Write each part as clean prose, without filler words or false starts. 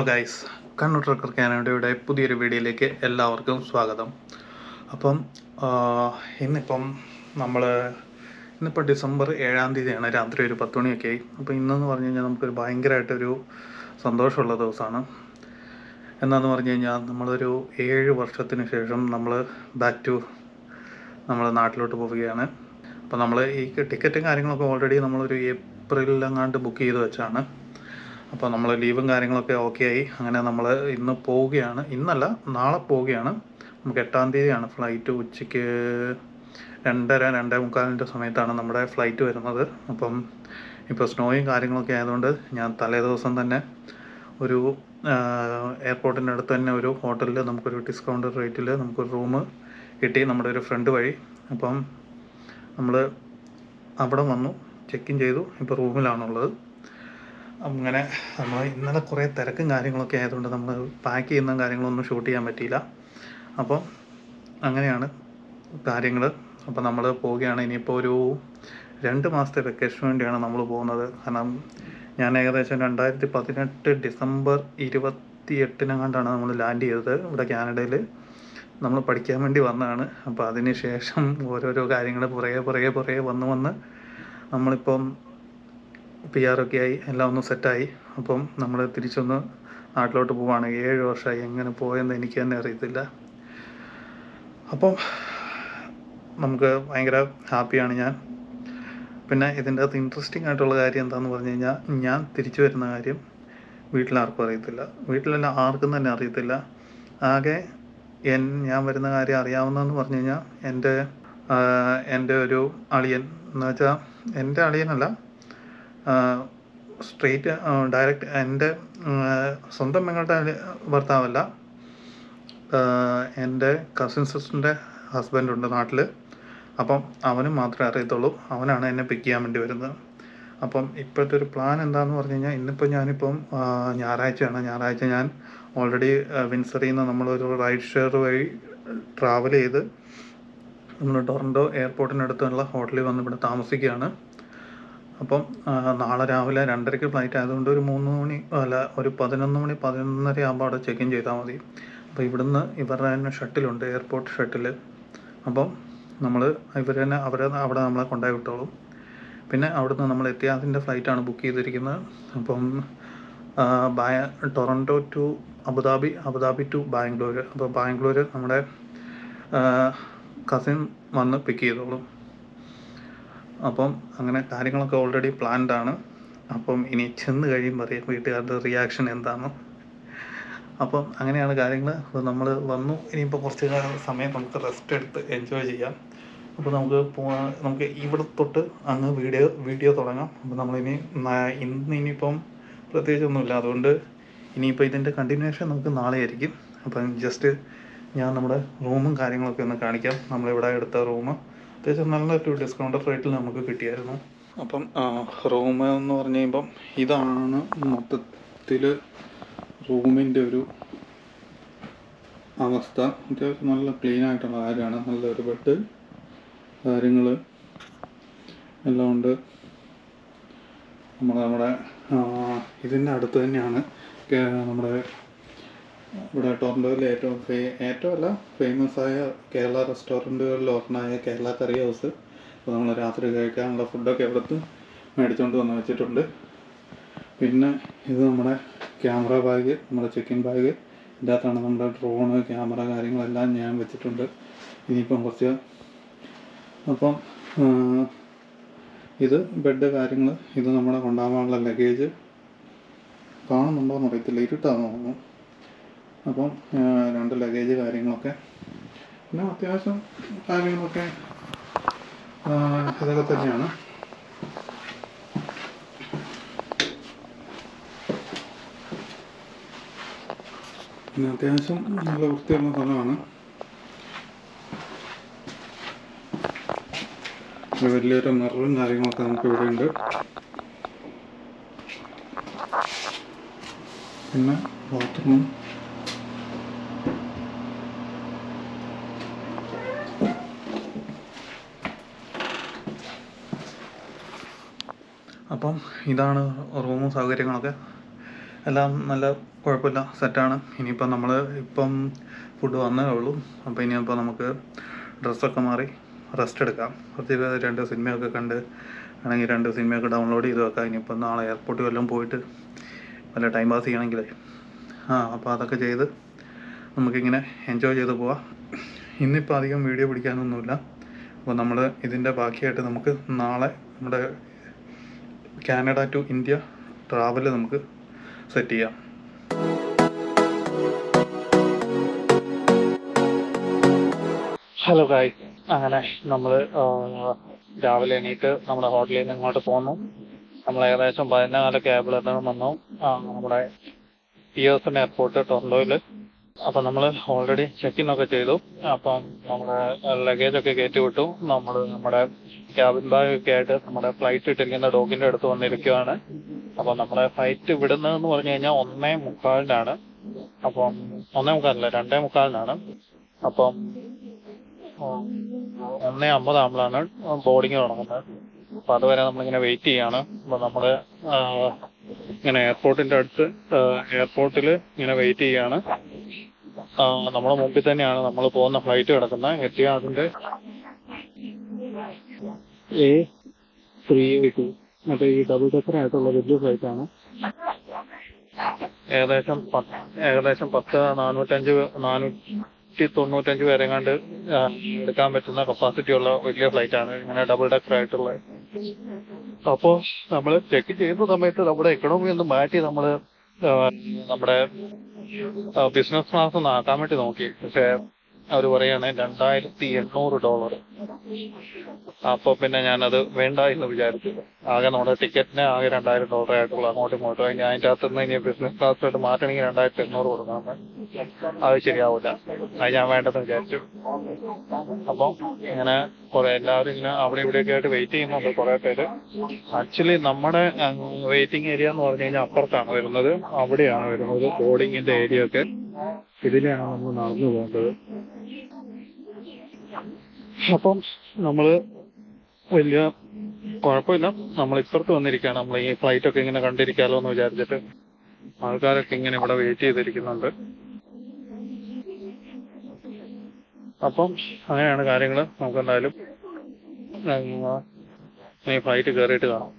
Guys, Kannur Trekker കാനഡയുടെ പുതിയൊരു വീഡിയോയിലേക്ക് എല്ലാവർക്കും സ്വാഗതം. അപ്പം ഇന്നിപ്പോൾ ഡിസംബർ 7-ാം തീയതിയാണ്. രാത്രി ഒരു 10 മണിയൊക്കെ ആയി. അപ്പോൾ ഇന്നെന്ന് പറഞ്ഞു കഴിഞ്ഞാൽ നമുക്കൊരു ഭയങ്കരമായിട്ടൊരു സന്തോഷമുള്ള ദിവസമാണ്. എന്താണെന്ന് പറഞ്ഞു കഴിഞ്ഞാൽ നമ്മളൊരു 7 വർഷത്തിന് ശേഷം നമ്മൾ ബാക്ക് ടു നമ്മൾ നാട്ടിലോട്ട് പോവുകയാണ്. അപ്പോൾ നമ്മൾ ഈ ടിക്കറ്റും കാര്യങ്ങളൊക്കെ ഓൾറെഡി നമ്മളൊരു ഏപ്രിലെങ്ങാണ്ട് ബുക്ക് ചെയ്ത് വെച്ചാണ്. അപ്പോൾ നമ്മൾ ലീവും കാര്യങ്ങളൊക്കെ ഓക്കെ ആയി. അങ്ങനെ നമ്മൾ ഇന്ന് പോവുകയാണ്. ഇന്നല്ല, നാളെ പോവുകയാണ്. നമുക്ക് 8-ാം തീയതിയാണ് ഫ്ലൈറ്റ്. ഉച്ചയ്ക്ക് 2:30-2:45 സമയത്താണ് നമ്മുടെ ഫ്ലൈറ്റ് വരുന്നത്. അപ്പം ഇപ്പോൾ സ്നോയും കാര്യങ്ങളൊക്കെ ആയതുകൊണ്ട് ഞാൻ തലേ ദിവസം തന്നെ ഒരു എയർപോർട്ടിൻ്റെ അടുത്ത് തന്നെ ഒരു ഹോട്ടലിൽ നമുക്കൊരു ഡിസ്കൗണ്ട് റേറ്റിൽ നമുക്കൊരു റൂം കിട്ടി, നമ്മുടെ ഒരു ഫ്രണ്ട് വഴി. അപ്പം നമ്മൾ അവിടെ വന്നു, ചെക്ക് ഇൻ ചെയ്തു. ഇപ്പോൾ റൂമിലാണുള്ളത്. അങ്ങനെ നമ്മൾ ഇന്നലെ കുറേ തിരക്കും കാര്യങ്ങളൊക്കെ ആയതുകൊണ്ട് നമ്മൾ പാക്ക് ചെയ്യുന്ന കാര്യങ്ങളൊന്നും ഷൂട്ട് ചെയ്യാൻ പറ്റിയില്ല. അപ്പോൾ അങ്ങനെയാണ് കാര്യങ്ങൾ. അപ്പോൾ നമ്മൾ പോവുകയാണ്. ഇനിയിപ്പോൾ ഒരു 2 മാസത്തെ വെക്കേഷന് വേണ്ടിയാണ് നമ്മൾ പോകുന്നത്. കാരണം ഞാൻ ഏകദേശം 2018 ഡിസംബർ 28-നെങ്ങാണ്ടാണ് നമ്മൾ ലാൻഡ് ചെയ്തത് ഇവിടെ കാനഡയിൽ. നമ്മൾ പഠിക്കാൻ വേണ്ടി വന്നതാണ്. അപ്പോൾ അതിന് ശേഷം ഓരോരോ കാര്യങ്ങൾ പുറകെ വന്ന് നമ്മളിപ്പം PR ഒക്കെ ആയി, എല്ലാം ഒന്ന് സെറ്റായി. അപ്പം നമ്മൾ തിരിച്ചൊന്ന് നാട്ടിലോട്ട് പോവുകയാണ്. 7 വർഷമായി. എങ്ങനെ പോയെന്ന് എനിക്ക് തന്നെ അറിയത്തില്ല. അപ്പം നമുക്ക് ഭയങ്കര ഹാപ്പിയാണ് ഞാൻ. പിന്നെ ഇതിൻ്റെ അകത്ത് ഇൻട്രസ്റ്റിംഗ് ആയിട്ടുള്ള കാര്യം എന്താണെന്ന് പറഞ്ഞു കഴിഞ്ഞാൽ, ഞാൻ തിരിച്ചു വരുന്ന കാര്യം വീട്ടിലാർക്കും അറിയത്തില്ല. വീട്ടിലെല്ലാം ആർക്കും തന്നെ അറിയത്തില്ല. ആകെ ഞാൻ വരുന്ന കാര്യം അറിയാവുന്നതെന്ന് പറഞ്ഞു കഴിഞ്ഞാൽ എൻ്റെ ഒരു അളിയൻ, എന്ന് വെച്ചാൽ എൻ്റെ അളിയനല്ല, സ്ട്രെയിറ്റ് ഡയറക്റ്റ് എൻ്റെ സ്വന്തം പെങ്ങളുടെ ഭർത്താവല്ല, എൻ്റെ കസിൻ സിസ്റ്ററിൻ്റെ ഹസ്ബൻഡുണ്ട് നാട്ടിൽ. അപ്പം അവനും മാത്രമേ അറിയത്തുള്ളൂ. അവനാണ് എന്നെ പിക്ക് ചെയ്യാൻ വേണ്ടി വരുന്നത്. അപ്പം ഇപ്പോഴത്തെ ഒരു പ്ലാൻ എന്താണെന്ന് പറഞ്ഞു കഴിഞ്ഞാൽ, ഞാനിപ്പം ഞായറാഴ്ച ഞാൻ ഓൾറെഡി വിൻസറിൽ നിന്ന് നമ്മളൊരു റൈഡ് ഷെയർ വഴി ട്രാവൽ ചെയ്ത് നമ്മൾ ടൊറൻറ്റോ എയർപോർട്ടിനടുത്തുള്ള ഹോട്ടലിൽ വന്ന് ഇവിടെ താമസിക്കുകയാണ്. അപ്പം നാളെ രാവിലെ 2:30 ഫ്ലൈറ്റ് ആയതുകൊണ്ട് ഒരു 3 മണി ഒരു 11 മണി 11:30 ആകുമ്പോൾ അവിടെ ചെക്ക് ഇൻ ചെയ്താൽ മതി. അപ്പോൾ ഇവിടുന്ന് ഇവരുടെ തന്നെ ഷട്ടിലുണ്ട്, എയർപോർട്ട് ഷട്ടിൽ. അപ്പം ഇവർ തന്നെ അവിടെ നമ്മളെ കൊണ്ടുപോയി വിട്ടോളും. പിന്നെ അവിടുന്ന് നമ്മൾ എത്തിയാദിൻ്റെ ഫ്ലൈറ്റാണ് ബുക്ക് ചെയ്തിരിക്കുന്നത്. അപ്പം Toronto to Abu Dhabi to Bangalore. അപ്പോൾ ബാംഗ്ലൂർ നമ്മുടെ കസിൻ വന്ന് പിക്ക് ചെയ്തോളും. അപ്പം അങ്ങനെ കാര്യങ്ങളൊക്കെ ഓൾറെഡി പ്ലാൻഡ് ആണ്. അപ്പം ഇനി ചെന്ന് കഴിയുമ്പോൾ അറിയാം വീട്ടുകാരുടെ റിയാക്ഷൻ എന്താണ്. അപ്പം അങ്ങനെയാണ് കാര്യങ്ങൾ. അപ്പോൾ നമ്മൾ വന്നു. ഇനിയിപ്പോൾ കുറച്ച് സമയം നമുക്ക് റെസ്റ്റ് എടുത്ത് എൻജോയ് ചെയ്യാം. അപ്പോൾ നമുക്ക് ഇവിടെ തൊട്ട് അങ്ങ് വീഡിയോ തുടങ്ങാം. അപ്പോൾ ഇനിയിപ്പം പ്രത്യേകിച്ചൊന്നുമില്ല. അതുകൊണ്ട് ഇനിയിപ്പോൾ ഇതിൻ്റെ കണ്ടിന്യൂഷൻ നമുക്ക് നാളെ ആയിരിക്കും. അപ്പം ജസ്റ്റ് ഞാൻ നമ്മുടെ റൂമും കാര്യങ്ങളൊക്കെ ഒന്ന് കാണിക്കാം. നമ്മളിവിടെ എടുത്ത റൂം അത്യാവശ്യം നല്ലൊരു ഡിസ്കൗണ്ട് റേറ്റിൽ നമുക്ക് കിട്ടിയായിരുന്നു. അപ്പം റൂം എന്ന് പറഞ്ഞു കഴിയുമ്പം ഇതാണ് മൊത്തത്തിൽ റൂമിൻ്റെ ഒരു അവസ്ഥ. അത്യാവശ്യം നല്ല ക്ലീൻ ആയിട്ടുള്ള കാര്യമാണ്. നല്ലൊരു ബെഡ് കാര്യങ്ങൾ എല്ലാം ഉണ്ട്. നമ്മുടെ ഇതിൻ്റെ അടുത്ത് തന്നെയാണ് നമ്മുടെ ഇവിടെ ടൊറൻറ്റോയിൽ ഏറ്റവും ഫേമസ് ആയ കേരള റെസ്റ്റോറൻറ്റുകളിൽ ഒരെണ്ണമായ കേരള കറി ഹൗസ്. അപ്പോൾ നമ്മൾ രാത്രി കഴിക്കാനുള്ള ഫുഡൊക്കെ അവിടുത്തെ മേടിച്ചുകൊണ്ട് വന്ന് വെച്ചിട്ടുണ്ട്. പിന്നെ ഇത് നമ്മുടെ ക്യാമറ ബാഗ്, നമ്മുടെ ചെക്കിൻ ബാഗ്. ഇതിൻ്റെ അകത്താണ് നമ്മുടെ ഡ്രോണ്, ക്യാമറ കാര്യങ്ങളെല്ലാം ഞാൻ വെച്ചിട്ടുണ്ട്. ഇനിയിപ്പം അപ്പം ഇത് ബെഡ് കാര്യങ്ങൾ. ഇത് നമ്മുടെ കൊണ്ടുപോകാനുള്ള ലഗേജ്. കാണുന്നുണ്ടോയെന്ന് അറിയത്തില്ല, ഇരുട്ടാന്ന് തോന്നുന്നു. അപ്പം 2 ലഗേജ് കാര്യങ്ങളൊക്കെ, പിന്നെ അത്യാവശ്യം കാര്യങ്ങളൊക്കെ ഇതൊക്കെ തന്നെയാണ്. പിന്നെ അത്യാവശ്യം നല്ല വൃത്തിയുള്ള സ്ഥലമാണ്. വലിയൊരു മിററും കാര്യങ്ങളൊക്കെ നമുക്ക് ഇവിടെ ഉണ്ട്. പിന്നെ ബാത്റൂം. അപ്പം ഇതാണ് റൂമും സൗകര്യങ്ങളൊക്കെ. എല്ലാം നല്ല കുഴപ്പമില്ല, സെറ്റാണ്. ഇനിയിപ്പം നമ്മൾ ഇപ്പം ഫുഡ് വന്നേ ഉള്ളൂ. അപ്പോൾ ഇനിയിപ്പോൾ നമുക്ക് ഡ്രസ്സൊക്കെ മാറി റെസ്റ്റ് എടുക്കാം. കുറച്ച് 2 സിനിമയൊക്കെ കണ്ട് ആണെങ്കിൽ 2 സിനിമയൊക്കെ ഡൗൺലോഡ് ചെയ്ത് വെക്കാം. ഇനിയിപ്പം നാളെ എയർപോർട്ടിൽ വല്ലതും പോയിട്ട് വല്ല ടൈം പാസ് ചെയ്യണമെങ്കിലേ അപ്പോൾ അതൊക്കെ ചെയ്ത് നമുക്കിങ്ങനെ എൻജോയ് ചെയ്ത് പോവാം. ഇന്നിപ്പോൾ അധികം വീഡിയോ പിടിക്കാനൊന്നുമില്ല. അപ്പോൾ നമ്മൾ ഇതിൻ്റെ ബാക്കിയായിട്ട് നമുക്ക് നാളെ നമ്മുടെ കാനഡ ടു ഇന്ത്യ ട്രാവൽ നമുക്ക് സെറ്റ് ചെയ്യാം. ഹലോ ഗായ്സ്, അങ്ങനെ നമ്മൾ രാവിലെ എണീറ്റ് നമ്മുടെ ഹോട്ടലിൽ നിന്ന് ഇങ്ങോട്ട് പോന്നു. നമ്മൾ ഏകദേശം 14 ക്യാബിൽ വന്നു നമ്മുടെ പിയേഴ്സൺ എയർപോർട്ട് ടൊറൻറ്റോയിൽ. അപ്പം നമ്മൾ ഓൾറെഡി ചെക്ക് ഒക്കെ ചെയ്തു. അപ്പം നമ്മുടെ ലഗേജൊക്കെ കയറ്റി വിട്ടു. നമ്മൾ നമ്മുടെ ക്യാബിൻ ബാഗൊക്കെ ആയിട്ട് നമ്മുടെ ഫ്ലൈറ്റ് ഇട്ടിരിക്കുന്ന ഡോക്കിൻ്റെ അടുത്ത് വന്നിരിക്കുകയാണ്. അപ്പം നമ്മുടെ ഫ്ലൈറ്റ് വിടുന്നതെന്ന് പറഞ്ഞു കഴിഞ്ഞാൽ 1:45-നാണ്. അപ്പം 1:45-അല്ല, 2:45-നാണ്. അപ്പം 1:50 ആകുമ്പോഴാണ് ബോർഡിങ് തുടങ്ങുന്നത്. അപ്പം അതുവരെ നമ്മളിങ്ങനെ വെയിറ്റ് ചെയ്യാണ്. അപ്പം നമ്മൾ ഇങ്ങനെ എയർപോർട്ടിൻ്റെ അടുത്ത് എയർപോർട്ടിൽ ഇങ്ങനെ വെയിറ്റ് ചെയ്യാണ്. നമ്മുടെ മുമ്പിൽ തന്നെയാണ് നമ്മൾ പോകുന്ന ഫ്ലൈറ്റ് കിടക്കുന്നത്. എത്തിഹാദിൻ്റെ A380 മറ്റേ ഈ ഡബിൾ ഡെക്കറായിട്ടുള്ള വലിയ ഫ്ലൈറ്റാണ്. ഏകദേശം 495 പേരെ കണ്ട് എടുക്കാൻ പറ്റുന്ന കപ്പാസിറ്റി ഉള്ള വലിയ ഫ്ലൈറ്റാണ്. ഇങ്ങനെ ഡബിൾ ഡെക്കറായിട്ടുള്ള. അപ്പോൾ നമ്മൾ ചെക്ക് ചെയ്യുന്ന സമയത്ത് നമ്മുടെ എക്കണോമി ഒന്ന് മാറ്റി നമ്മൾ നമ്മുടെ ബിസിനസ് ക്ലാസ് ഒന്ന് ആക്കാൻ വേണ്ടി നോക്കി. പക്ഷേ അവർ പറയാണ് $2,800. അപ്പോൾ പിന്നെ ഞാനത് വേണ്ട എന്ന് വിചാരിച്ചു. ആകെ നമ്മുടെ ടിക്കറ്റിന് ആകെ $2,000 ആയിട്ടുള്ള അങ്ങോട്ടും ഇങ്ങോട്ടും. അതിൻ്റെ അകത്ത് നിന്ന് ഇനി ബിസിനസ് ക്ലാസ്സിലോട്ട് മാറ്റണമെങ്കിൽ $2,800 കൊടുക്കണം. അത് ശരിയാവില്ല. അത് ഞാൻ വേണ്ടെന്ന് വിചാരിച്ചു. അപ്പം ഇങ്ങനെ എല്ലാവരും ഇങ്ങനെ അവിടെ ഇവിടെയൊക്കെ ആയിട്ട് വെയിറ്റ് ചെയ്യുന്നുണ്ട് കുറേ പേര്. ആക്ച്വലി നമ്മുടെ വെയിറ്റിംഗ് ഏരിയ എന്ന് പറഞ്ഞു കഴിഞ്ഞാൽ അപ്പുറത്താണ് വരുന്നത്. അവിടെയാണ് വരുന്നത് ബോർഡിങ്ങിൻ്റെ ഏരിയ ഒക്കെ. ഇതിലാണ് നമ്മൾ നടന്നു പോകേണ്ടത്. അപ്പം നമ്മൾ വലിയ കുഴപ്പമില്ല, നമ്മൾ ഇപ്പുറത്ത് വന്നിരിക്കുകയാണ്. നമ്മൾ ഈ ഫ്ലൈറ്റൊക്കെ ഇങ്ങനെ കണ്ടിരിക്കാമല്ലോ എന്ന് വിചാരിച്ചിട്ട് ആൾക്കാരൊക്കെ ഇങ്ങനെ ഇവിടെ വെയിറ്റ് ചെയ്തിരിക്കുന്നുണ്ട്. അപ്പം അങ്ങനെയാണ് കാര്യങ്ങൾ. നമുക്ക് എന്തായാലും ഈ ഫ്ലൈറ്റ് കയറിയിട്ട് കാണാം.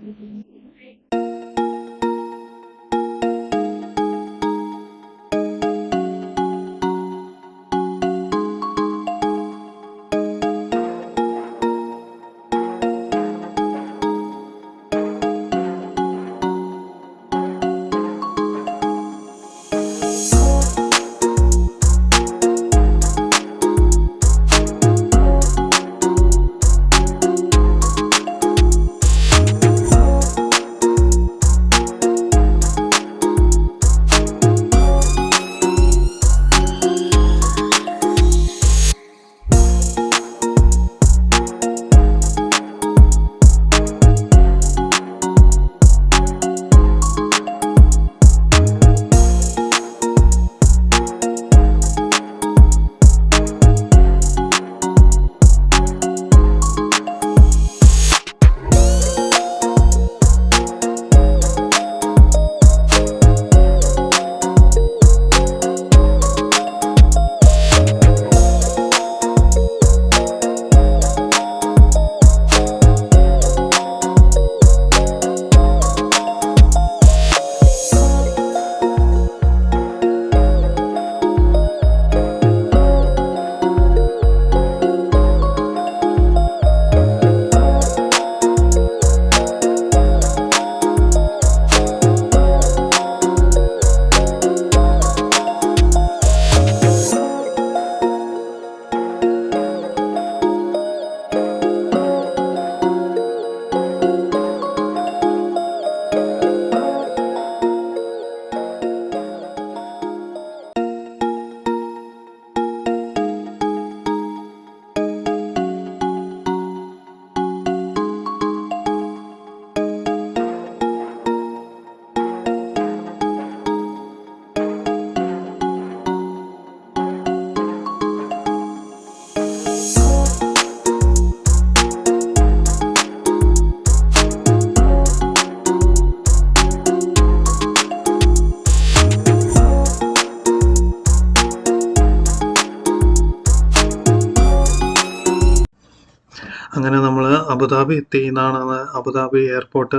അങ്ങനെ നമ്മൾ അബുദാബി എത്തി. ഇതാണ് അബുദാബി എയർപോർട്ട്.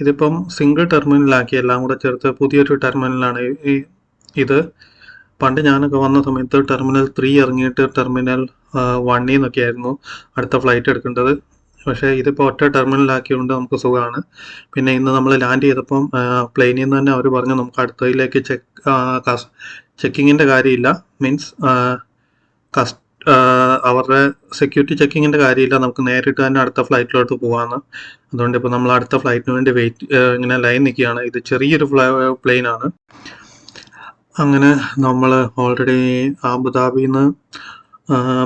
ഇതിപ്പം സിംഗിൾ ടെർമിനലാക്കി, എല്ലാം കൂടെ ചേർത്ത് പുതിയൊരു ടെർമിനലാണ് ഇത്. പണ്ട് ഞാനൊക്കെ വന്ന സമയത്ത് ടെർമിനൽ 3 ഇറങ്ങിയിട്ട് ടെർമിനൽ 1 എന്നൊക്കെ ആയിരുന്നു അടുത്ത ഫ്ലൈറ്റ് എടുക്കേണ്ടത്. പക്ഷേ ഇതിപ്പോൾ ഒറ്റ ടെർമിനലാക്കിയതുകൊണ്ട് നമുക്ക് സുഖമാണ്. പിന്നെ ഇന്ന് നമ്മൾ ലാൻഡ് ചെയ്തപ്പം പ്ലെയിനിൽ നിന്ന് തന്നെ അവർ പറഞ്ഞു നമുക്ക് അടുത്തതിലേക്ക് ചെക്കിങ്ങിൻ്റെ കാര്യമില്ല. മീൻസ് അവരുടെ സെക്യൂരിറ്റി ചെക്കിങ്ങിൻ്റെ കാര്യമില്ല, നമുക്ക് നേരിട്ട് തന്നെ അടുത്ത ഫ്ലൈറ്റിലോട്ട് പോകാമെന്ന്. അതുകൊണ്ട് ഇപ്പോൾ നമ്മൾ അടുത്ത ഫ്ലൈറ്റിന് വേണ്ടി ഇങ്ങനെ ലൈൻ നിൽക്കുകയാണ്. ഇത് ചെറിയൊരു പ്ലെയിനാണ്. അങ്ങനെ നമ്മൾ ഓൾറെഡി അബുദാബിയിൽ നിന്ന്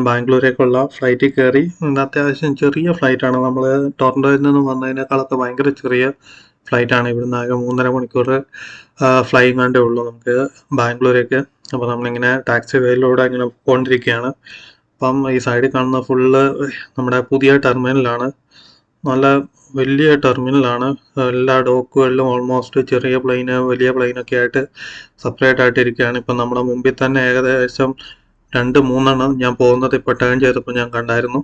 ബാംഗ്ലൂരേക്കുള്ള ഫ്ലൈറ്റിൽ കയറി. ഇത് അത്യാവശ്യം ചെറിയ ഫ്ലൈറ്റാണ്. നമ്മൾ ടൊറൻറ്റോയിൽ നിന്ന് വന്നതിനേക്കാളൊക്കെ ഭയങ്കര ചെറിയ ഫ്ലൈറ്റാണ്. ഇവിടുന്ന് ആകെ 3.5 മണിക്കൂർ ഫ്ലൈയിങ് കണ്ടേ ഉള്ളൂ നമുക്ക് ബാംഗ്ലൂരേക്ക്. അപ്പോൾ നമ്മളിങ്ങനെ ടാക്സി വേയിലൂടെ ഇങ്ങനെ പോയിക്കൊണ്ടിരിക്കുകയാണ്. അപ്പം ഈ സൈഡിൽ കാണുന്ന ഫുള്ള് നമ്മുടെ പുതിയ ടെർമിനലാണ്. നല്ല വലിയ ടെർമിനലാണ്. എല്ലാ ഡോക്കുകളിലും ഓൾമോസ്റ്റ് ചെറിയ പ്ലെയിന് വലിയ പ്ലെയിനൊക്കെ ആയിട്ട് സെപ്പറേറ്റ് ആയിട്ട് ഇരിക്കുകയാണ്. ഇപ്പം നമ്മുടെ മുമ്പിൽ തന്നെ ഏകദേശം 2-3 ഞാൻ പോകുന്നത് ഇപ്പോൾ ടേൺ ചെയ്തപ്പോൾ ഞാൻ കണ്ടായിരുന്നു.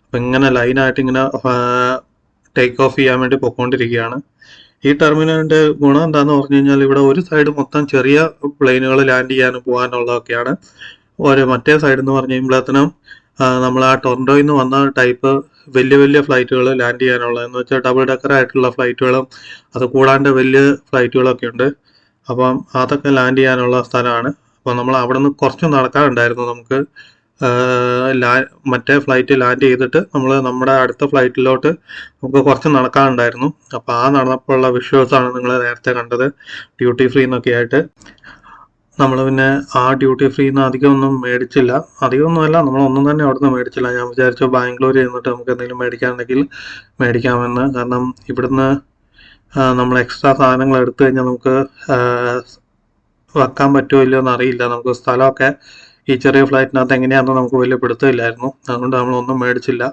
അപ്പം ഇങ്ങനെ ലൈനായിട്ട് ഇങ്ങനെ ടേക്ക് ഓഫ് ചെയ്യാൻ വേണ്ടി പോയിക്കൊണ്ടിരിക്കുകയാണ്. ഈ ടെർമിനലിൻ്റെ ഗുണം എന്താണെന്ന് പറഞ്ഞു കഴിഞ്ഞാൽ ഇവിടെ ഒരു സൈഡ് മൊത്തം ചെറിയ പ്ലെയിനുകൾ ലാൻഡ് ചെയ്യാനും പോകാനുള്ളതൊക്കെയാണ്. മറ്റേ സൈഡ് എന്ന് പറഞ്ഞു കഴിയുമ്പോഴത്തേനും നമ്മൾ ആ ടൊറൻറ്റോയിൽ നിന്ന് വന്ന ടൈപ്പ് വലിയ വലിയ ഫ്ലൈറ്റുകൾ ലാൻഡ് ചെയ്യാനുള്ളത്, എന്ന് വെച്ചാൽ ഡബിൾ ഡെക്കർ ആയിട്ടുള്ള ഫ്ലൈറ്റുകളും അത് കൂടാണ്ട് വലിയ ഫ്ലൈറ്റുകളൊക്കെ ഉണ്ട്. അപ്പം അതൊക്കെ ലാൻഡ് ചെയ്യാനുള്ള സ്ഥലമാണ്. അപ്പോൾ നമ്മൾ അവിടെ നിന്ന് കുറച്ച് നടക്കാനുണ്ടായിരുന്നു. നമുക്ക് മറ്റേ ഫ്ലൈറ്റ് ലാൻഡ് ചെയ്തിട്ട് നമ്മുടെ അടുത്ത ഫ്ലൈറ്റിലോട്ട് നമുക്ക് കുറച്ച് നടക്കാനുണ്ടായിരുന്നു. അപ്പോൾ ആ നടന്നപ്പോഴുള്ള വിഷ്വൽസാണ് നിങ്ങൾ നേരത്തെ കണ്ടത്, ഡ്യൂട്ടി ഫ്രീ എന്നൊക്കെ ആയിട്ട്. നമ്മൾ പിന്നെ ആ ഡ്യൂട്ടി ഫ്രീന്ന് അധികമൊന്നും മേടിച്ചില്ല. അധികമൊന്നുമല്ല, നമ്മളൊന്നും തന്നെ അവിടെ നിന്ന് മേടിച്ചില്ല. ഞാൻ വിചാരിച്ചു ബാംഗ്ലൂർ ചെന്നിട്ട് നമുക്ക് എന്തെങ്കിലും മേടിക്കാനുണ്ടെങ്കിൽ മേടിക്കാമെന്ന്. കാരണം ഇവിടുന്ന് നമ്മൾ എക്സ്ട്രാ സാധനങ്ങൾ എടുത്തു കഴിഞ്ഞാൽ നമുക്ക് വെക്കാൻ പറ്റുമോ ഇല്ലയോ എന്നറിയില്ല. നമുക്ക് സ്ഥലമൊക്കെ ഈ ചെറിയ ഫ്ലൈറ്റിനകത്ത് എങ്ങനെയാണെന്ന് നമുക്ക് വലിയ പിടുത്തമില്ലായിരുന്നു. അതുകൊണ്ട് നമ്മളൊന്നും മേടിച്ചില്ല.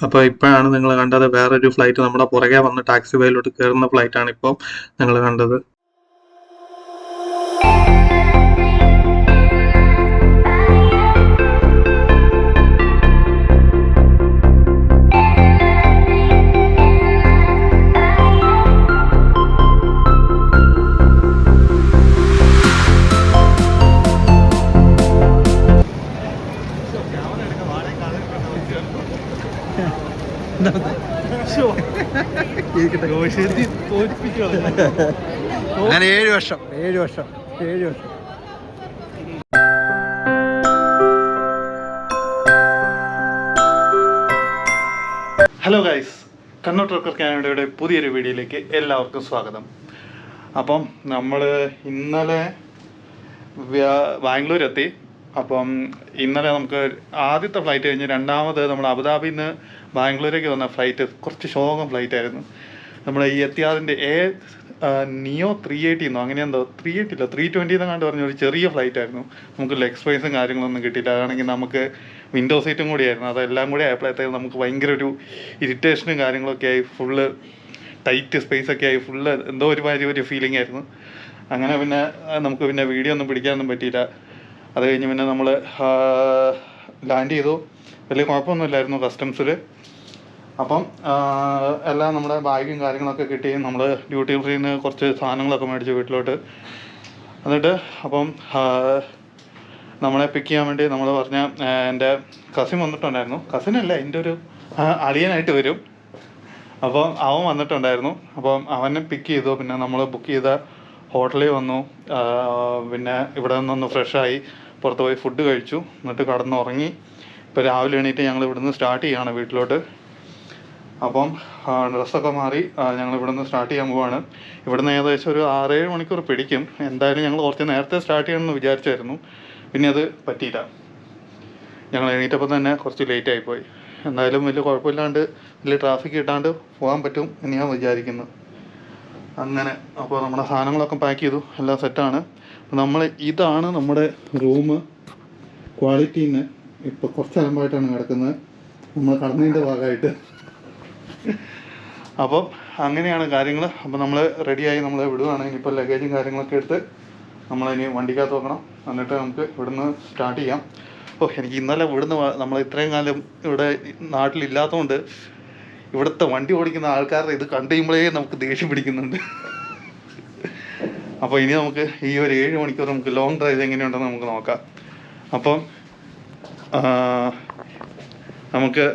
അപ്പോൾ ഇപ്പോഴാണ് നിങ്ങൾ കണ്ടത് വേറൊരു ഫ്ലൈറ്റ് നമ്മുടെ പുറകെ വന്ന് ടാക്സി വേയിലോട്ട് കയറുന്ന ഫ്ലൈറ്റാണ് ഇപ്പം നിങ്ങൾ കണ്ടത്. അങ്ങനെ 7 വർഷം. ഹലോ ഗൈസ്, കണ്ണൂർ ട്രക്കർ കാനഡയുടെ പുതിയൊരു വീഡിയോയിലേക്ക് എല്ലാവർക്കും സ്വാഗതം. അപ്പം നമ്മൾ ഇന്നലെ ബാംഗ്ലൂർ എത്തി. അപ്പം ഇന്നലെ നമുക്ക് ആദ്യത്തെ ഫ്ലൈറ്റ് കഴിഞ്ഞ് രണ്ടാമത് നമ്മൾ അബുദാബിയിൽ നിന്ന് ബാംഗ്ലൂരേക്ക് വന്ന ഫ്ലൈറ്റ് കുറച്ച് ശോകം ഫ്ലൈറ്റ് ആയിരുന്നു. നമ്മുടെ ഈ എത്തിയാദിൻ്റെ നിയോ 380 എന്നോ അങ്ങനെ എന്തോ 380 ഇല്ല 320 എന്നങ്ങാണ്ട് പറഞ്ഞ ഒരു ചെറിയ ഫ്ലൈറ്റ് ആയിരുന്നു. നമുക്ക് ലെഗ് സ്പേസും കാര്യങ്ങളൊന്നും കിട്ടിയില്ല. അതാണെങ്കിൽ നമുക്ക് വിൻഡോ സീറ്റും കൂടിയായിരുന്നു. അതെല്ലാം കൂടി ആയപ്പോഴത്തേക്കും നമുക്ക് ഭയങ്കര ഒരു ഇറിറ്റേഷനും കാര്യങ്ങളൊക്കെ ആയി, ഫുള്ള് ടൈറ്റ് സ്പേസൊക്കെ ആയി, ഫുള്ള് എന്തോ ഒരു ഫീലിംഗ് ആയിരുന്നു. അങ്ങനെ പിന്നെ നമുക്ക് പിന്നെ വീഡിയോ ഒന്നും പിടിക്കാനൊന്നും പറ്റിയില്ല. അത് കഴിഞ്ഞ് പിന്നെ നമ്മൾ ലാൻഡ് ചെയ്തു. വലിയ കുഴപ്പമൊന്നുമില്ലായിരുന്നു കസ്റ്റംസിൽ. അപ്പം എല്ലാം നമ്മുടെ ബാഗും കാര്യങ്ങളൊക്കെ കിട്ടി. നമ്മൾ ഡ്യൂട്ടി ഫ്രീന്ന് കുറച്ച് സാധനങ്ങളൊക്കെ മേടിച്ചു വീട്ടിലോട്ട്. എന്നിട്ട് അപ്പം നമ്മളെ പിക്ക് ചെയ്യാൻ വേണ്ടി നമ്മൾ പറഞ്ഞ എൻ്റെ കസിൻ വന്നിട്ടുണ്ടായിരുന്നു. കസിനല്ല, എൻ്റെ ഒരു അളിയനായിട്ട് വരും. അപ്പം അവൻ വന്നിട്ടുണ്ടായിരുന്നു. അപ്പം അവനെ പിക്ക് ചെയ്തു. പിന്നെ നമ്മൾ ബുക്ക് ചെയ്ത ഹോട്ടലിൽ വന്നു. പിന്നെ ഇവിടെ നിന്നൊന്ന് ഫ്രഷായി പുറത്ത് പോയി ഫുഡ് കഴിച്ചു. എന്നിട്ട് കടന്നുറങ്ങി. ഇപ്പോൾ രാവിലെ എണീറ്റ് ഞങ്ങൾ ഇവിടുന്ന് സ്റ്റാർട്ട് ചെയ്യുകയാണ് വീട്ടിലോട്ട്. അപ്പം ഡ്രസ്സൊക്കെ മാറി ഞങ്ങൾ ഇവിടുന്ന് സ്റ്റാർട്ട് ചെയ്യാൻ പോവാണ്. ഇവിടുന്ന് ഏകദേശം ഒരു 6-7 മണിക്കൂർ പിടിക്കും. എന്തായാലും ഞങ്ങൾ കുറച്ച് നേരത്തെ സ്റ്റാർട്ട് ചെയ്യണമെന്ന് വിചാരിച്ചായിരുന്നു. പിന്നെ അത് പറ്റിയില്ല. ഞങ്ങൾ എണീറ്റപ്പോൾ തന്നെ കുറച്ച് ലേറ്റ് ആയിപ്പോയി. എന്തായാലും വലിയ കുഴപ്പമില്ലാണ്ട് വലിയ ട്രാഫിക് കിട്ടാണ്ട് പോകാൻ പറ്റും എന്ന് ഞാൻ വിചാരിക്കുന്നു. അങ്ങനെ അപ്പോൾ നമ്മുടെ സാധനങ്ങളൊക്കെ പാക്ക് ചെയ്തു, എല്ലാം സെറ്റാണ്. ഇതാണ് നമ്മുടെ റൂം. ക്വാളിറ്റീന്ന് ഇപ്പോൾ കുറച്ച് അലമ്പായിട്ടാണ് കിടക്കുന്നത്, നമ്മൾ കടന്നതിൻ്റെ ഭാഗമായിട്ട്. അപ്പം അങ്ങനെയാണ് കാര്യങ്ങൾ. അപ്പോൾ നമ്മൾ റെഡിയായി നമ്മൾ വിടുകയാണ്. ഇനിയിപ്പോൾ ലഗേജും കാര്യങ്ങളൊക്കെ എടുത്ത് നമ്മളിനി വണ്ടിക്കകത്ത് വെക്കണം. എന്നിട്ട് നമുക്ക് ഇവിടുന്ന് സ്റ്റാർട്ട് ചെയ്യാം. എനിക്ക് ഇന്നലെ ഇവിടുന്ന് നമ്മൾ ഇത്രയും കാലം ഇവിടെ നാട്ടിലില്ലാത്തതുകൊണ്ട് ഇവിടുത്തെ വണ്ടി ഓടിക്കുന്ന ആൾക്കാരുടെ ഇത് കണ്ടു കഴിയുമ്പോഴേ നമുക്ക് ദേഷ്യം പിടിക്കുന്നുണ്ട്. അപ്പോൾ ഇനി നമുക്ക് ഈ ഒരു 7 മണിക്കൂർ നമുക്ക് ലോങ് ഡ്രൈവ് എങ്ങനെയുണ്ടെന്ന് നമുക്ക് നോക്കാം. അപ്പം നമുക്ക്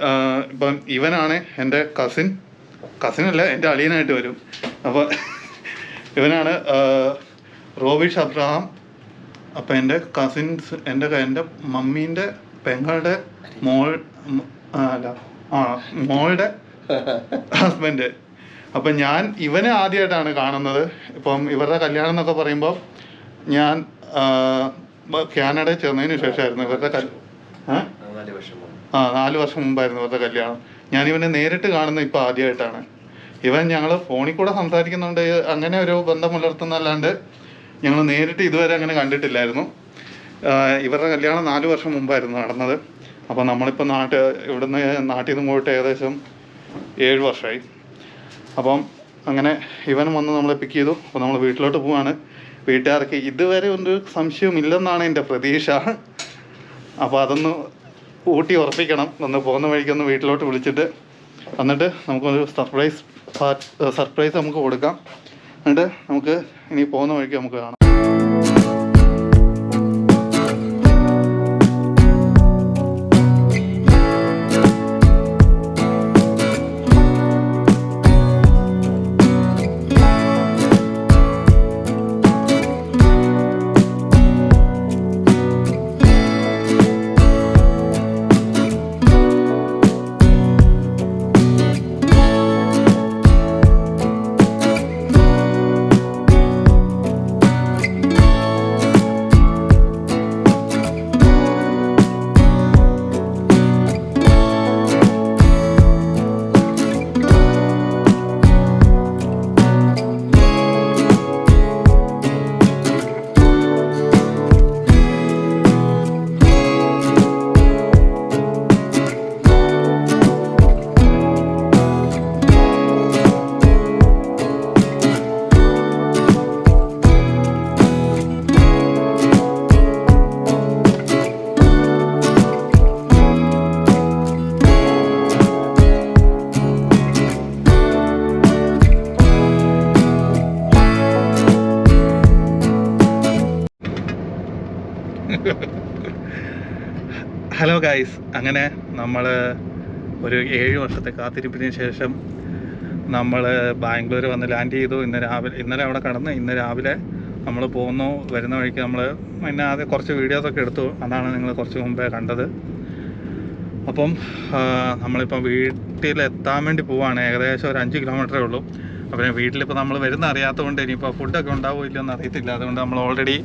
ഇപ്പം ഇവനാണ് എൻ്റെ കസിനല്ല, എൻ്റെ അളിയനായിട്ട് വരും. അപ്പോൾ ഇവനാണ് റോബിഷ് അബ്രഹാം. അപ്പം എൻ്റെ കസിൻസ്, എൻ്റെ മമ്മീൻ്റെ പെങ്ങളുടെ മോളുടെ ഹസ്ബൻഡ്. അപ്പം ഞാൻ ഇവനെ ആദ്യമായിട്ടാണ് കാണുന്നത്. ഇപ്പം ഇവരുടെ കല്യാണം എന്നൊക്കെ പറയുമ്പോൾ ഞാൻ കാനഡയിൽ ചേർന്നതിന് ശേഷമായിരുന്നു ഇവരുടെ 4 വർഷം മുമ്പായിരുന്നു ഇവരുടെ കല്യാണം. ഞാനിവനെ നേരിട്ട് കാണുന്നത് ഇപ്പോൾ ആദ്യമായിട്ടാണ്. ഇവൻ ഞങ്ങൾ ഫോണിൽ കൂടെ സംസാരിക്കുന്നുണ്ട്, അങ്ങനെ ഒരു ബന്ധം പുലർത്തുന്നല്ലാണ്ട് ഞങ്ങൾ നേരിട്ട് ഇതുവരെ അങ്ങനെ കണ്ടിട്ടില്ലായിരുന്നു. ഇവരുടെ കല്യാണം 4 വർഷം മുമ്പായിരുന്നു നടന്നത്. അപ്പോൾ നമ്മളിപ്പോൾ ഇവിടുന്ന് നാട്ടിൽ നിന്ന് പോയിട്ട് ഏകദേശം 7 വർഷമായി. അപ്പം അങ്ങനെ ഇവൻ വന്ന് നമ്മളെ പിക്ക് ചെയ്തു. അപ്പോൾ നമ്മൾ വീട്ടിലോട്ട് പോവാണ്. വീട്ടുകാർക്ക് ഇതുവരെ ഒരു സംശയമില്ലെന്നാണ് എൻ്റെ പ്രതീക്ഷ. അപ്പോൾ അതൊന്ന് ഊട്ടി ഉറപ്പിക്കണം. ഒന്ന് പോകുന്ന വഴിക്കൊന്ന് വീട്ടിലോട്ട് വിളിച്ചിട്ട് എന്നിട്ട് നമുക്കൊരു സർപ്രൈസ് നമുക്ക് കൊടുക്കാം. എന്നിട്ട് നമുക്ക് ഇനി പോകുന്ന വഴിക്ക് നമുക്ക് കാണാം. ഹലോ ഗൈസ്, അങ്ങനെ നമ്മൾ ഒരു 7 വർഷത്തെ കാത്തിരിപ്പിന് ശേഷം നമ്മൾ ബാംഗ്ലൂർ വന്ന് ലാൻഡ് ചെയ്തു. ഇന്നലെ അവിടെ കടന്ന് ഇന്ന് രാവിലെ നമ്മൾ പോകുന്നു. വരുന്ന വഴിക്ക് നമ്മൾ പിന്നെ ആദ്യം കുറച്ച് വീഡിയോസൊക്കെ എടുത്തു. അതാണ് നിങ്ങൾ കുറച്ച് മുമ്പേ കണ്ടത്. അപ്പം നമ്മളിപ്പം വീട്ടിലെത്താൻ വേണ്ടി പോവാണ്. ഏകദേശം ഒരു 5 കിലോമീറ്ററേ ഉള്ളൂ. അപ്പം വീട്ടിലിപ്പോൾ നമ്മൾ വരുന്ന അറിയാത്തതുകൊണ്ട് ഇനിയിപ്പോൾ ഫുഡൊക്കെ ഉണ്ടാവുമോ ഇല്ലയെന്ന് അറിയത്തില്ല. അതുകൊണ്ട് നമ്മൾ ഓൾറെഡി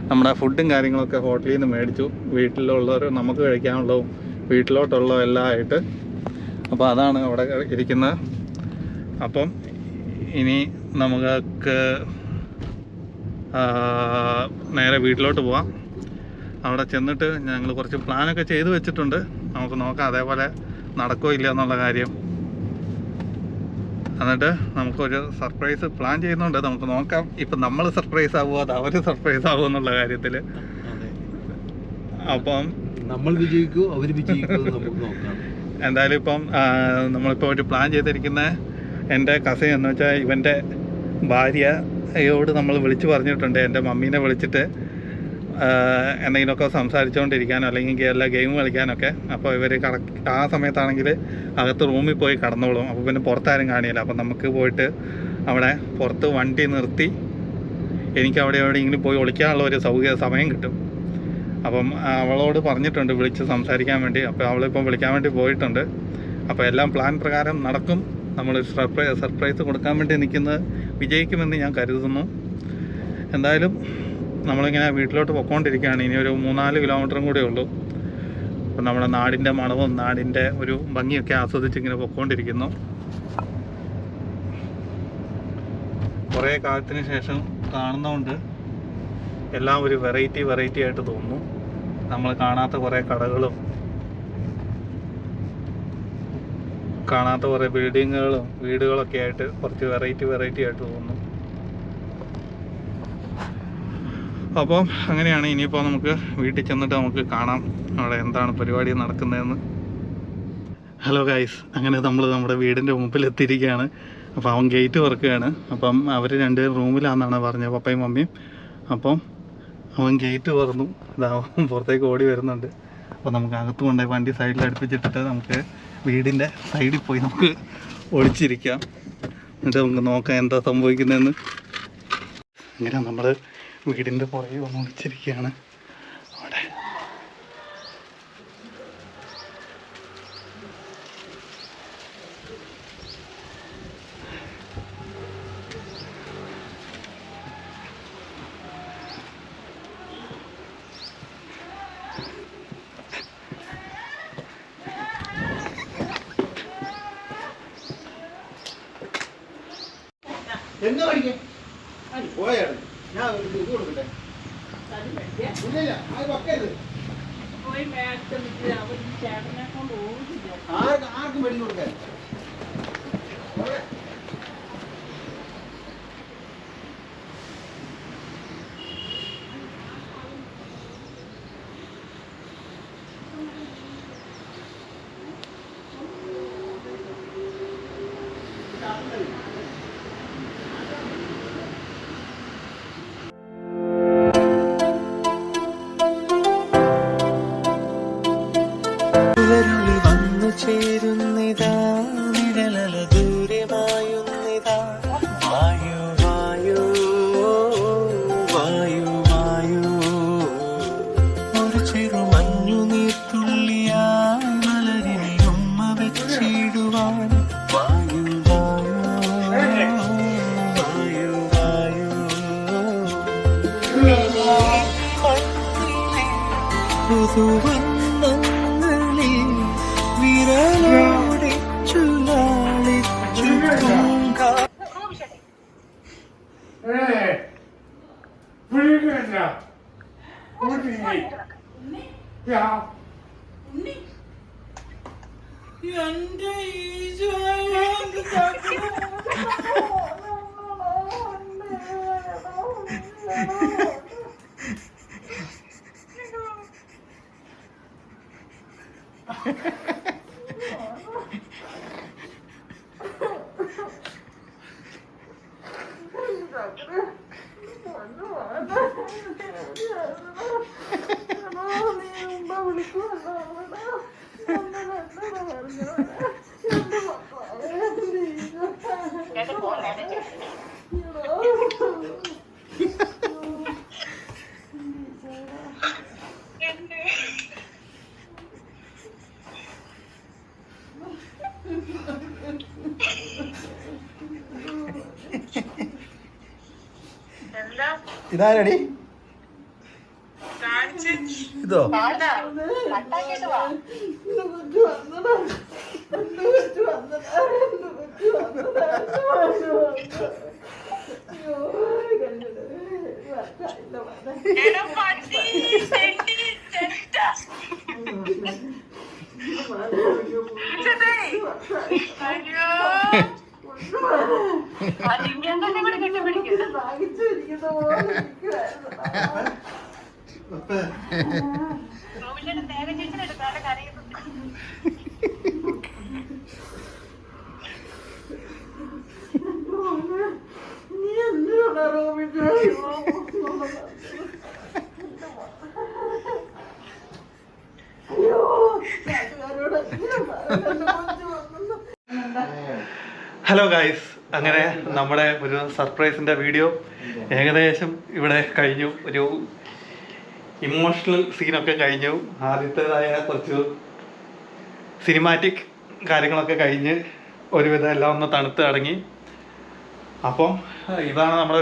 നമ്മുടെ ഫുഡും കാര്യങ്ങളൊക്കെ ഹോട്ടലിൽ നിന്ന് മേടിച്ചു. വീട്ടിലുള്ളവർ നമുക്ക് കഴിക്കാനുള്ളതും വീട്ടിലോട്ടുള്ള എല്ലാം ആയിട്ട്. അപ്പോൾ അതാണ് അവിടെ ഇരിക്കുന്നത്. അപ്പം ഇനി നമുക്ക് നേരെ വീട്ടിലോട്ട് പോവാം. അവിടെ ചെന്നിട്ട് ഞങ്ങൾ കുറച്ച് പ്ലാനൊക്കെ ചെയ്ത് വെച്ചിട്ടുണ്ട്. നമുക്ക് നോക്കാം അതേപോലെ നടക്കുമോ ഇല്ല എന്നുള്ള കാര്യം. എന്നിട്ട് നമുക്കൊരു സർപ്രൈസ് പ്ലാൻ ചെയ്യുന്നുണ്ട്. നമുക്ക് നോക്കാം ഇപ്പം നമ്മൾ സർപ്രൈസ് ആവുമോ അത് അവർ സർപ്രൈസ് ആവുമോ എന്നുള്ള കാര്യത്തിൽ. അപ്പം നമ്മൾ വിജയിക്കുമോ അവർ വിജയിക്കുമോ നമുക്ക് നോക്കാം. എന്തായാലും ഇപ്പം നമ്മളിപ്പോൾ ഒരു പ്ലാൻ ചെയ്തിരിക്കുന്ന എൻ്റെ കസിൻ എന്ന് വെച്ചാൽ ഇവൻ്റെ ഭാര്യയോട് നമ്മൾ വിളിച്ച് പറഞ്ഞിട്ടുണ്ട്. എൻ്റെ മമ്മീനെ വിളിച്ചിട്ട് എന്തെങ്കിലുമൊക്കെ സംസാരിച്ചുകൊണ്ടിരിക്കാനോ അല്ലെങ്കിൽ എല്ലാ ഗെയിം കളിക്കാനൊക്കെ. അപ്പോൾ ഇവർ ആ സമയത്താണെങ്കിൽ അകത്ത് റൂമിൽ പോയി കടന്നോളും. അപ്പോൾ പിന്നെ പുറത്താരും കാണിയില്ല. അപ്പം നമുക്ക് പോയിട്ട് അവിടെ പുറത്ത് വണ്ടി നിർത്തി എനിക്ക് അവിടെ എവിടെയെങ്കിലും പോയി ഒളിക്കാനുള്ള ഒരു സമയം കിട്ടും. അപ്പം അവളോട് പറഞ്ഞിട്ടുണ്ട് വിളിച്ച് സംസാരിക്കാൻ വേണ്ടി. അപ്പോൾ അവളിപ്പം വിളിക്കാൻ വേണ്ടി പോയിട്ടുണ്ട്. അപ്പോൾ എല്ലാം പ്ലാൻ പ്രകാരം നടക്കും. നമ്മൾ സർപ്രൈസ് കൊടുക്കാൻ വേണ്ടി നിൽക്കുന്നത് വിജയിക്കുമെന്ന് ഞാൻ കരുതുന്നു. എന്തായാലും നമ്മളിങ്ങനെ വീട്ടിലോട്ട് പൊയ്ക്കൊണ്ടിരിക്കുകയാണ്. ഇനി ഒരു 3-4 കിലോമീറ്ററും കൂടെ ഉള്ളൂ. അപ്പം നമ്മുടെ നാടിൻ്റെ മണവും നാടിൻ്റെ ഒരു ഭംഗിയൊക്കെ ആസ്വദിച്ച് ഇങ്ങനെ പൊയ്ക്കൊണ്ടിരിക്കുന്നു. കുറേ കാലത്തിന് ശേഷം കാണുന്നതുകൊണ്ട് എല്ലാം ഒരു വെറൈറ്റി ആയിട്ട് തോന്നുന്നു. നമ്മൾ കാണാത്ത കുറേ കടകളും കാണാത്ത കുറേ ബിൽഡിങ്ങുകളും വീടുകളൊക്കെ ആയിട്ട് കുറച്ച് വെറൈറ്റി ആയിട്ട് തോന്നുന്നു. അപ്പം അങ്ങനെയാണ്. ഇനിയിപ്പോൾ നമുക്ക് വീട്ടിൽ ചെന്നിട്ട് നമുക്ക് കാണാം അവിടെ എന്താണ് പരിപാടി നടക്കുന്നതെന്ന്. ഹലോ ഗൈസ്, അങ്ങനെ നമ്മൾ നമ്മുടെ വീടിൻ്റെ മുമ്പിൽ എത്തിയിരിക്കുകയാണ്. അപ്പോൾ അവൻ ഗേറ്റ് തുറക്കുകയാണ്. അപ്പം അവർ രണ്ട് റൂമിലാണെന്നാണ് പറഞ്ഞത്, പപ്പയും മമ്മിയും. അപ്പം അവൻ ഗേറ്റ് തുറന്നു, ഇതാവും പുറത്തേക്ക് ഓടി വരുന്നുണ്ട്. അപ്പോൾ നമുക്ക് അകത്ത് കൊണ്ടുപോയി വണ്ടി സൈഡിൽ അടുപ്പിച്ചിട്ടിട്ട് നമുക്ക് വീടിൻ്റെ സൈഡിൽ പോയി നമുക്ക് ഒളിച്ചിരിക്കാം. എന്നിട്ട് നമുക്ക് നോക്കാം എന്താ സംഭവിക്കുന്നതെന്ന്. അങ്ങനെ നമ്മൾ വീടിൻ്റെ പുറകെ വന്ന് ഒളിച്ചിരിക്കുകയാണ്. അവിടെ എന്താ പഠിക്കാൻ പോയാണ്. ഞാൻ ഇത് കൊടുക്കട്ടെ. ഇല്ലില്ല, അത് വെക്കരുത്. ആർക്കും വെടി കൊടുക്കാൻ. ചേരുന്നിതാ നിഴലല ദൂരെ മായുന്നിതാ വായു വായു വായു വായു ഒരു ചെറു മഞ്ഞു നീർത്തുള്ളിയായി മലരിനെ ഉമ്മ വെച്ചിടുവാൻ വായു വായു വായു വായു പുതുവന്നങ്ങളിൽ വിരലോടിച്ചു ലാളിച്ചു ഇതാരടി? ഇതോ? ഹലോ ഗൈസ്, അങ്ങനെ നമ്മുടെ ഒരു സർപ്രൈസിൻ്റെ വീഡിയോ ഏകദേശം ഇവിടെ കഴിഞ്ഞു. ഒരു ഇമോഷണൽ സീനൊക്കെ കഴിഞ്ഞു. ആദ്യത്തേതായ കുറച്ച് സിനിമാറ്റിക് കാര്യങ്ങളൊക്കെ കഴിഞ്ഞ് ഒരുവിധം എല്ലാം ഒന്ന് തണുത്ത് അടങ്ങി. അപ്പം ഇതാണ് നമ്മുടെ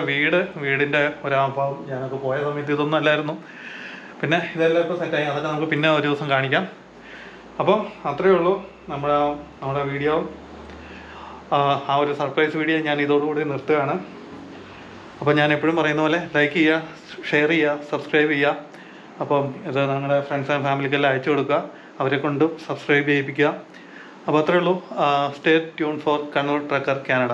വീടിൻ്റെ ഒരാഭാവം. ഞാനൊക്കെ പോയ സമയത്ത് ഇതൊന്നും അല്ലായിരുന്നു. പിന്നെ ഇതെല്ലാം ഇപ്പോൾ സെറ്റായി. അതൊക്കെ നമുക്ക് പിന്നെ ഒരു ദിവസം കാണിക്കാം. അപ്പം അത്രയേ ഉള്ളൂ നമ്മുടെ വീഡിയോ. ആ ഒരു സർപ്രൈസ് വീഡിയോ ഞാൻ ഇതോടുകൂടി നിർത്തുകയാണ്. അപ്പോൾ ഞാൻ എപ്പോഴും പറയുന്ന പോലെ ലൈക്ക് ചെയ്യുക, ഷെയർ ചെയ്യുക, സബ്സ്ക്രൈബ് ചെയ്യുക. അപ്പം ഇത് നിങ്ങളുടെ ഫ്രണ്ട്സ് ആൻഡ് ഫാമിലിക്കെല്ലാം അയച്ചു കൊടുക്കുക, അവരെ കൊണ്ടും സബ്സ്ക്രൈബ് ചെയ്യിപ്പിക്കുക. അപ്പോൾ അത്രയേ ഉള്ളൂ. Stay tune four Kannur Trekker Canada.